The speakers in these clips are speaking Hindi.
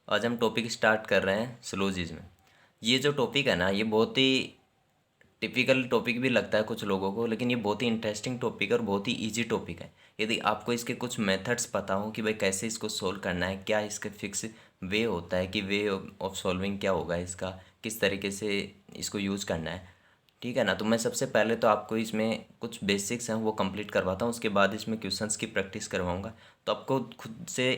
आज हम टॉपिक स्टार्ट कर रहे हैं सिलोजिज में। ये जो टॉपिक है ना, ये बहुत ही टिपिकल टॉपिक भी लगता है कुछ लोगों को, लेकिन ये बहुत ही इंटरेस्टिंग टॉपिक है और बहुत ही इजी टॉपिक है। यदि आपको इसके कुछ मेथड्स पता हो कि भाई कैसे इसको सोल्व करना है, क्या इसके फिक्स वे होता है कि वे ऑफ सॉल्विंग क्या होगा इसका, किस तरीके से इसको यूज़ करना है, ठीक है ना। तो मैं सबसे पहले तो आपको इसमें कुछ बेसिक्स हैं वो कंप्लीट करवाता हूँ, उसके बाद इसमें क्वेश्चंस की प्रैक्टिस करवाऊँगा। तो आपको खुद से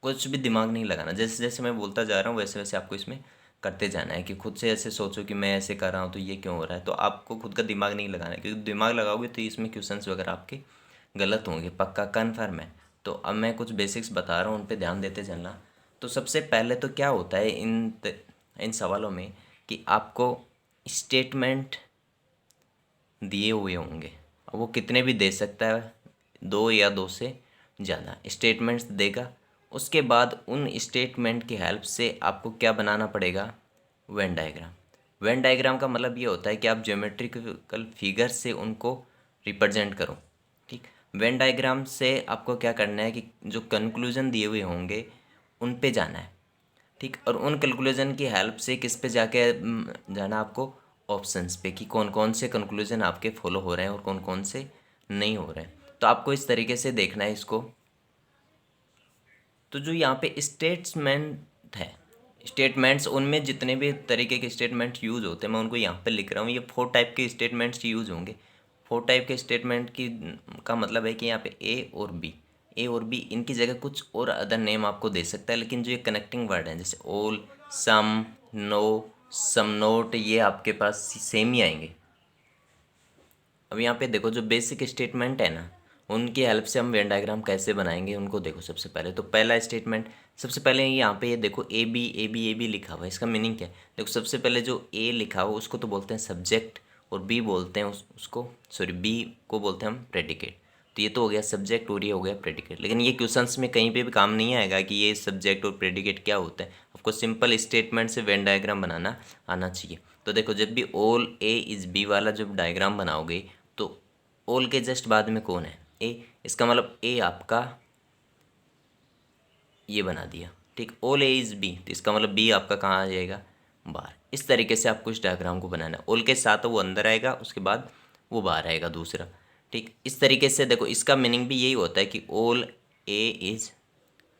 कुछ भी दिमाग नहीं लगाना, जैसे जैसे मैं बोलता जा रहा हूँ वैसे वैसे आपको इसमें करते जाना है। कि खुद से ऐसे सोचो कि मैं ऐसे कर रहा हूँ तो ये क्यों हो रहा है, तो आपको खुद का दिमाग नहीं लगाना है, क्योंकि दिमाग लगाओगे तो इसमें क्वेश्चंस वगैरह आपके गलत होंगे, पक्का कन्फर्म है। तो अब मैं कुछ बेसिक्स बता रहा हूँ, उन पर ध्यान देते चलना। तो सबसे पहले तो क्या होता है इन सवालों में कि आपको स्टेटमेंट दिए हुए होंगे। अब वो कितने भी दे सकता है, दो या दो से ज़्यादा स्टेटमेंट्स देगा। उसके बाद उन स्टेटमेंट की हेल्प से आपको क्या बनाना पड़ेगा, वेन डायग्राम। वेन डायग्राम का मतलब ये होता है कि आप ज्योमेट्रिकल फिगर से उनको रिप्रेजेंट करो, ठीक। वेन डायग्राम से आपको क्या करना है कि जो कंक्लूजन दिए हुए होंगे उन पे जाना है, ठीक। और उन कैलकुलेशन की हेल्प से किस पे जाके जाना आपको, ऑप्शंस पे, कि कौन कौन से कंक्लूजन आपके फॉलो हो रहे हैं और कौन कौन से नहीं हो रहे हैं। तो आपको इस तरीके से देखना है इसको। तो जो यहाँ पे स्टेटमेंट है, स्टेटमेंट्स, उनमें जितने भी तरीके के स्टेटमेंट्स यूज़ होते हैं मैं उनको यहाँ पे लिख रहा हूँ। ये 4 टाइप के स्टेटमेंट्स यूज़ होंगे। 4 टाइप के स्टेटमेंट की का मतलब है कि यहाँ पे ए और बी इनकी जगह कुछ और अदर नेम आपको दे सकता है, लेकिन जो ये कनेक्टिंग वर्ड हैं जैसे ऑल, सम, नो, सम नोट, ये आपके पास सेम ही आएंगे। अब यहाँ पे देखो जो बेसिक स्टेटमेंट है ना, उनकी हेल्प से हम वेन डायग्राम कैसे बनाएंगे उनको देखो। सबसे पहले तो पहला स्टेटमेंट, सबसे पहले यहाँ पे ये देखो ए बी लिखा हुआ है। इसका मीनिंग क्या है, देखो सबसे पहले जो ए लिखा हुआ उसको तो बोलते हैं सब्जेक्ट, और बी बोलते हैं उसको, सॉरी, बी को बोलते हैं हम प्रेडिकेट। तो ये तो हो गया सब्जेक्ट और ये हो गया प्रेडिकेट। लेकिन ये क्वेश्चंस में कहीं पे भी काम नहीं आएगा कि ये सब्जेक्ट और प्रेडिकेट क्या होता है। आपको सिंपल स्टेटमेंट से वेन डायग्राम बनाना आना चाहिए। तो देखो जब भी ऑल ए इज बी वाला जब डायग्राम बनाओगे तो ऑल के जस्ट बाद में कौन है, ए। इसका मतलब ए आपका ये बना दिया, ठीक। ऑल ए इज बी, तो इसका मतलब बी आपका कहाँ आ जाएगा, बाहर। इस तरीके से आपको इस डायग्राम को बनाना है। ऑल के साथ वो अंदर आएगा, उसके बाद वो बाहर आएगा दूसरा, ठीक। इस तरीके से देखो इसका मीनिंग भी यही होता है कि ऑल ए इज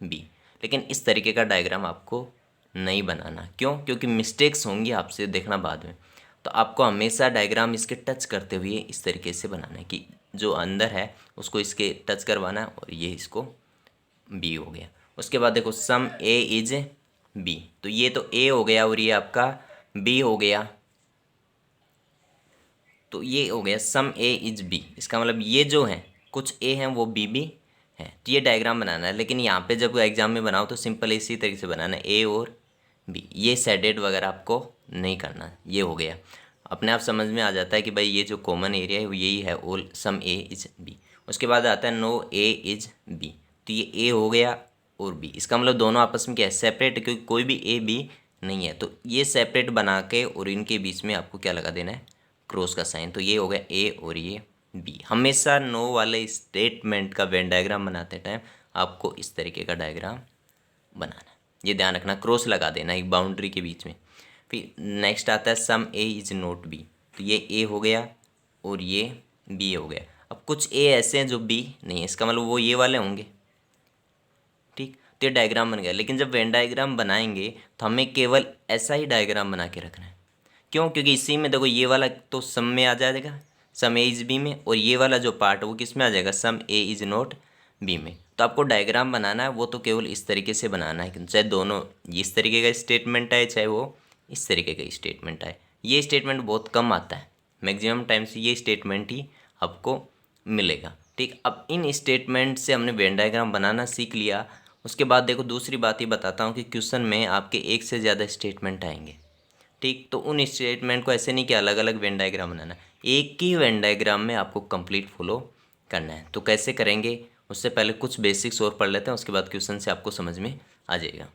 बी। लेकिन इस तरीके का डायग्राम आपको नहीं बनाना, क्यों, क्योंकि मिस्टेक्स होंगी आपसे देखना बाद में। तो आपको हमेशा डायग्राम इसके टच करते हुए इस तरीके से बनाना है कि जो अंदर है उसको इसके टच करवाना है, और ये इसको बी हो गया। उसके बाद देखो सम ए इज बी, तो ये तो ए हो गया और ये आपका बी हो गया। तो ये हो गया सम ए इज बी, इसका मतलब ये जो है कुछ ए हैं वो बी भी है। तो ये डायग्राम बनाना है, लेकिन यहाँ पे जब एग्जाम में बनाओ तो सिंपल इसी तरीके से बनाना है, ए और बी। ये शेडेड वगैरह आपको नहीं करना। ये हो गया, अपने आप समझ में आ जाता है कि भाई ये जो कॉमन एरिया है वो यही है, all some A is B. उसके बाद आता है नो ए इज बी, तो ये ए हो गया और बी। इसका मतलब दोनों आपस में क्या है, सेपरेट है, क्योंकि कोई भी ए बी नहीं है। तो ये सेपरेट बना के और इनके बीच में आपको क्या लगा देना है, क्रॉस का साइन। तो ये हो गया ए और ये बी। हमेशा नो वाले स्टेटमेंट का वेन डायग्राम बनाते टाइम आपको इस तरीके का डायग्राम बनाना है, ये ध्यान रखना, क्रॉस लगा देना एक बाउंड्री के बीच में। फिर नेक्स्ट आता है सम ए इज नॉट बी, तो ये ए हो गया और ये बी हो गया। अब कुछ ए ऐसे हैं जो बी नहीं है, इसका मतलब वो ये वाले होंगे, ठीक। तो ये डायग्राम बन गया। लेकिन जब वेन डायग्राम बनाएंगे तो हमें केवल ऐसा ही डायग्राम बना के रखना है, क्यों, क्योंकि इसी में देखो ये वाला तो सम में आ जाएगा, सम ए इज बी में, और ये वाला जो पार्ट है वो किस में आ जाएगा, सम ए इज नॉट बी में। तो आपको डायग्राम बनाना है वो तो केवल इस तरीके से बनाना है, चाहे दोनों इस तरीके का स्टेटमेंट आए चाहे वो इस तरीके का स्टेटमेंट आए। ये स्टेटमेंट बहुत कम आता है, मैक्सिमम टाइम से ये स्टेटमेंट ही आपको मिलेगा, ठीक। अब इन स्टेटमेंट से हमने वेन डायग्राम बनाना सीख लिया। उसके बाद देखो दूसरी बात ही बताता हूँ कि क्वेश्चन में आपके एक से ज़्यादा स्टेटमेंट आएंगे, ठीक। तो उन स्टेटमेंट को ऐसे नहीं कि अलग अलग वेन डायग्राम बनाना, एक ही वेन डायग्राम में आपको कंप्लीट फॉलो करना है। तो कैसे करेंगे, उससे पहले कुछ बेसिक्स और पढ़ लेते हैं, उसके बाद क्वेश्चन से आपको समझ में आ जाएगा।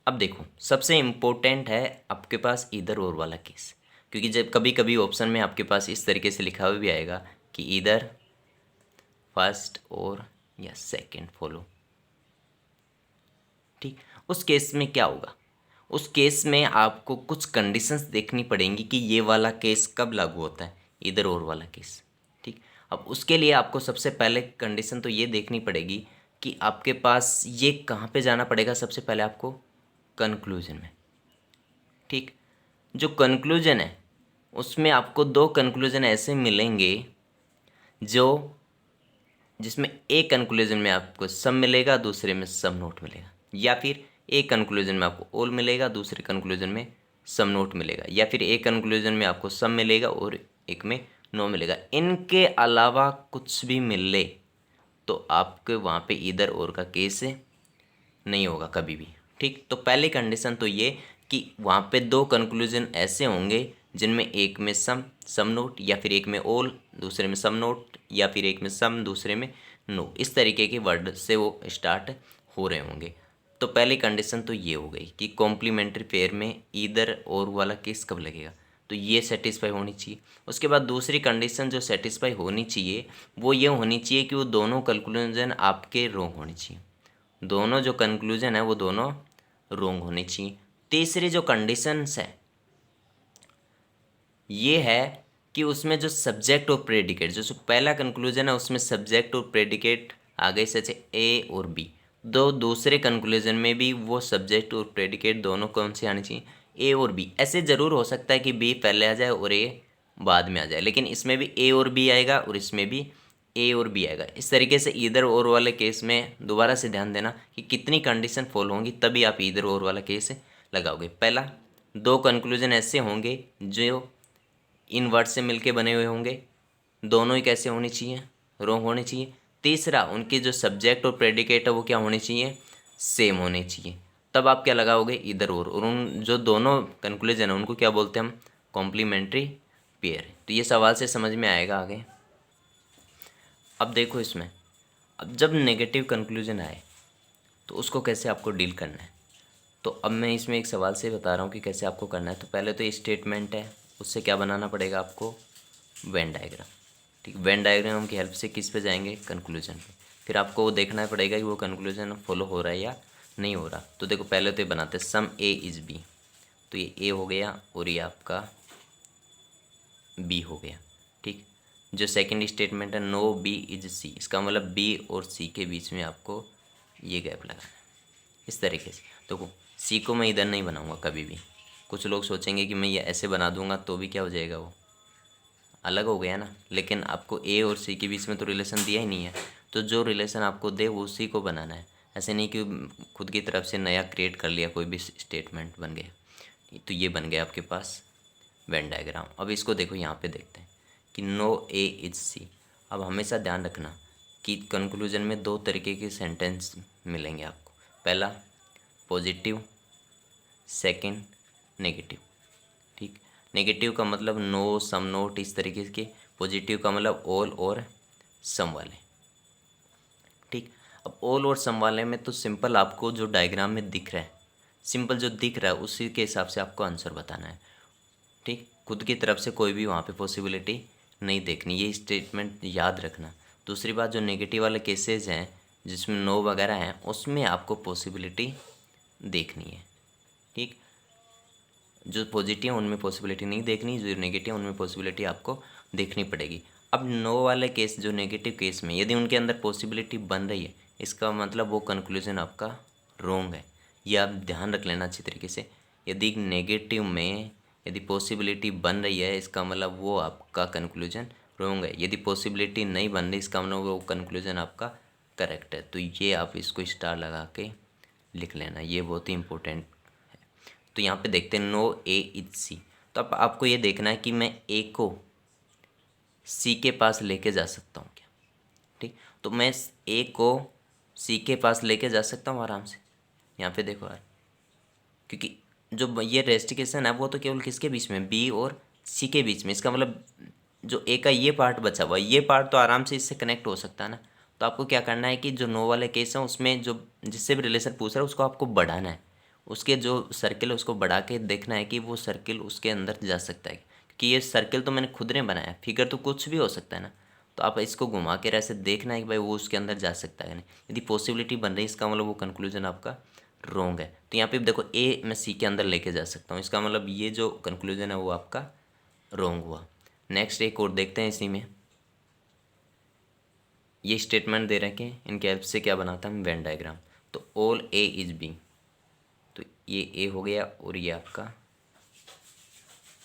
अब देखो सबसे इम्पोर्टेंट है आपके पास इधर और वाला केस, क्योंकि जब कभी कभी ऑप्शन में आपके पास इस तरीके से लिखा हुआ भी आएगा कि इधर फर्स्ट और या सेकंड फॉलो। ठीक, उस केस में क्या होगा, उस केस में आपको कुछ कंडीशंस देखनी पड़ेंगी कि ये वाला केस कब लागू होता है, इधर और वाला केस। ठीक, अब उसके लिए आपको सबसे पहले कंडीशन तो ये देखनी पड़ेगी कि आपके पास ये कहाँ पे जाना पड़ेगा, सबसे पहले आपको कंक्लूजन में। ठीक, जो कंक्लूजन है उसमें आपको दो कंक्लूजन ऐसे मिलेंगे जो जिसमें एक कंक्लूजन में आपको सम मिलेगा, दूसरे में सम नोट मिलेगा, या फिर एक कंक्लूजन में आपको ऑल मिलेगा, दूसरे कंक्लूजन में सम नोट मिलेगा, या फिर एक कंक्लूजन में आपको सम मिलेगा और एक में नो मिलेगा। इनके अलावा कुछ भी मिले तो आपके वहाँ पे इधर और का केस नहीं होगा कभी भी। ठीक, तो पहली कंडीशन तो ये कि वहाँ पे दो कंक्लूजन ऐसे होंगे जिनमें एक में सम नोट, या फिर एक में ऑल दूसरे में सम नोट, या फिर एक में सम दूसरे में नो, इस तरीके के वर्ड से वो स्टार्ट हो रहे होंगे। तो पहली कंडीशन तो ये हो गई कि कॉम्प्लीमेंट्री पेयर में इधर और वाला केस कब लगेगा, तो ये सेटिस्फाई होनी चाहिए। उसके बाद दूसरी कंडीशन जो सेटिस्फाई होनी चाहिए वो ये होनी चाहिए कि वो दोनों कंक्लूजन आपके रॉन्ग होनी चाहिए, दोनों जो कंक्लूजन है वो दोनों रॉन्ग होनी चाहिए। तीसरी जो कंडीशंस है ये है कि उसमें जो सब्जेक्ट और प्रेडिकेट, जो पहला कंक्लूजन है उसमें सब्जेक्ट और प्रेडिकेट आ गए सच ए और बी, दो दूसरे कंक्लूजन में भी वो सब्जेक्ट और प्रेडिकेट दोनों कौन से आने चाहिए, ए और बी। ऐसे ज़रूर हो सकता है कि बी पहले आ जाए और ए बाद में आ जाए, लेकिन इसमें भी ए और बी आएगा और इसमें भी ए और बी आएगा। इस तरीके से इधर और वाले केस में दोबारा से ध्यान देना कि कितनी कंडीशन फॉलो होंगी तभी आप इधर और वाला केस लगाओगे। पहला, दो कंक्लूजन ऐसे होंगे जो इन वर्ड से मिलके बने हुए होंगे, दोनों ही कैसे होने चाहिए, रॉन्ग होने चाहिए। तीसरा, उनकी जो सब्जेक्ट और प्रेडिकेट है वो क्या होने चाहिए, सेम होने चाहिए। तब आप क्या लगाओगे, इधर और उन जो दोनों कंक्लूजन है उनको क्या बोलते हैं हम, कॉम्प्लीमेंट्री पेयर। तो ये सवाल से समझ में आएगा आगे। अब देखो इसमें, अब जब नेगेटिव कंक्लूजन आए तो उसको कैसे आपको डील करना है। तो अब मैं इसमें एक सवाल से बता रहा हूँ कि कैसे आपको करना है। तो पहले तो ये स्टेटमेंट है, उससे क्या बनाना पड़ेगा आपको, वेन डायग्राम। ठीक, वेन डायग्राम की हेल्प से किस पे जाएंगे, कंक्लूजन पे। फिर आपको वो देखना पड़ेगा कि वो कंक्लूजन फॉलो हो रहा है या नहीं हो रहा। तो देखो पहले तो ये बनाते हैं सम ए इज़ बी, तो ये ए हो गया और ये आपका बी हो गया। ठीक, जो सेकंड स्टेटमेंट है नो बी इज सी, इसका मतलब बी और सी के बीच में आपको ये गैप लगाना है इस तरीके से। देखो सी को मैं इधर नहीं बनाऊंगा कभी भी। कुछ लोग सोचेंगे कि मैं ये ऐसे बना दूंगा तो भी क्या हो जाएगा, वो अलग हो गया ना, लेकिन आपको ए और सी के बीच में तो रिलेशन दिया ही नहीं है, तो जो रिलेशन आपको दे वो उसी को बनाना है। ऐसे नहीं कि खुद की तरफ से नया क्रिएट कर लिया, कोई भी स्टेटमेंट बन गया। तो ये बन गया आपके पास वेन डायग्राम। अब इसको देखो यहाँ पे देखते हैं कि नो ए इज सी। अब हमेशा ध्यान रखना कि कंक्लूजन में दो तरीके के सेंटेंस मिलेंगे आपको, पहला पॉजिटिव, सेकंड नेगेटिव। ठीक, नेगेटिव का मतलब नो सम नोट इस तरीके के, पॉजिटिव का मतलब ऑल और सम वाले। ठीक, अब ऑल और सम वाले में तो सिंपल आपको जो डायग्राम में दिख रहा है, सिंपल जो दिख रहा है उसी के हिसाब से आपको आंसर बताना है। ठीक, खुद की तरफ से कोई भी वहाँ पे पॉसिबिलिटी नहीं देखनी, ये स्टेटमेंट याद रखना। दूसरी बात, जो नेगेटिव वाले केसेस हैं जिसमें नो वगैरह हैं उसमें आपको पॉसिबिलिटी देखनी है। ठीक, जो पॉजिटिव है उनमें पॉसिबिलिटी नहीं देखनी, जो नेगेटिव है उनमें पॉसिबिलिटी आपको देखनी पड़ेगी। अब नो वाले केस, जो नेगेटिव केस में यदि उनके अंदर पॉसिबिलिटी बन रही है, इसका मतलब वो कंक्लूजन आपका रॉन्ग है। ये आप ध्यान रख लेना अच्छी तरीके से। यदि नेगेटिव में यदि पॉसिबिलिटी बन रही है इसका मतलब वो आपका कंक्लूजन रॉन्ग है। यदि पॉसिबिलिटी नहीं बन रही इसका मतलब वो कंक्लूजन आपका करेक्ट है। तो ये आप इसको स्टार लगा के लिख लेना, ये बहुत ही इंपॉर्टेंट। तो यहाँ पे देखते हैं नो ए इज सी। तो अब आपको ये देखना है कि मैं ए को सी के पास लेके जा सकता हूँ क्या। ठीक, तो मैं ए को सी के पास लेके जा सकता हूँ आराम से। यहाँ पे देखो यार, क्योंकि जो ये रेस्ट्रिक्शन है वो तो केवल किसके बीच में, बी और सी के बीच में। इसका मतलब जो ए का ये पार्ट बचा हुआ, ये पार्ट तो आराम से इससे कनेक्ट हो सकता है ना। तो आपको क्या करना है कि जो नो वाले केस हैं उसमें जो जिससे भी रिलेशन पूछ रहा है उसको आपको बढ़ाना है, उसके जो सर्किल है उसको बढ़ा के देखना है कि वो सर्किल उसके अंदर जा सकता है। क्योंकि ये सर्किल तो मैंने खुद ने बनाया, फिगर तो कुछ भी हो सकता है ना। तो आप इसको घुमा के ऐसे देखना है कि भाई वो उसके अंदर जा सकता है नहीं। यदि पॉसिबिलिटी बन रही है इसका मतलब वो कंक्लूजन आपका रोंग है। तो यहाँ पे देखो ए मैं सी के अंदर लेके जा सकता हूँ, इसका मतलब ये जो कंक्लूजन है वो आपका रोंग हुआ। नेक्स्ट एक और देखते हैं इसी में। ये स्टेटमेंट दे रखे हैं, इनके हेल्प से क्या बनाता है हम वेन डायग्राम। तो ऑल ए इज बी, तो ये ए हो गया और ये आपका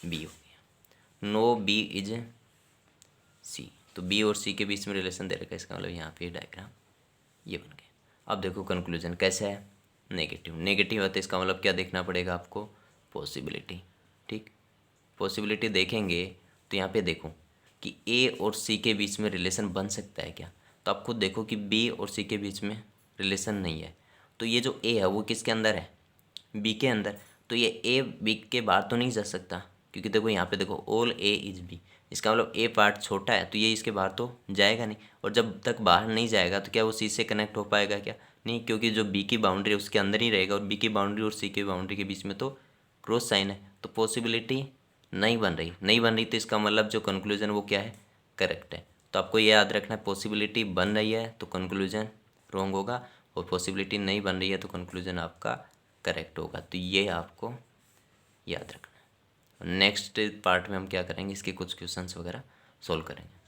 बी हो गया। नो बी इज सी, तो बी और सी के बीच में रिलेशन दे रखा है, इसका मतलब यहाँ पे डायग्राम ये बन गया। अब देखो कंक्लूजन कैसा है, नेगेटिव। नेगेटिव है तो इसका मतलब क्या देखना पड़ेगा आपको, पॉसिबिलिटी। ठीक, पॉसिबिलिटी देखेंगे तो यहाँ पे देखो कि ए और सी के बीच में रिलेशन बन सकता है क्या। तो आप खुद देखो कि बी और सी के बीच में रिलेशन नहीं है। तो ये जो ए है वो किसके अंदर है, बी के अंदर। तो ये ए बी के बाहर तो नहीं जा सकता, क्योंकि देखो यहाँ पे देखो ऑल ए इज बी, इसका मतलब ए पार्ट छोटा है तो ये इसके बाहर तो जाएगा नहीं। और जब तक बाहर नहीं जाएगा तो क्या वो सी से कनेक्ट हो पाएगा क्या, नहीं, क्योंकि जो बी की बाउंड्री है उसके अंदर ही रहेगा और बी की बाउंड्री और सी की बाउंड्री के बीच में तो क्रॉस साइन है। तो पॉसिबिलिटी नहीं बन रही, नहीं बन रही, तो इसका मतलब जो कंक्लूजन वो क्या है, करेक्ट है। तो आपको ये याद रखना है, पॉसिबिलिटी बन रही है तो कंक्लूजन रॉन्ग होगा, और पॉसिबिलिटी नहीं बन रही है तो कंक्लूजन आपका करेक्ट होगा। तो ये आपको याद रखना है। नेक्स्ट पार्ट में हम क्या करेंगे, इसके कुछ क्वेश्चंस वगैरह सॉल्व करेंगे।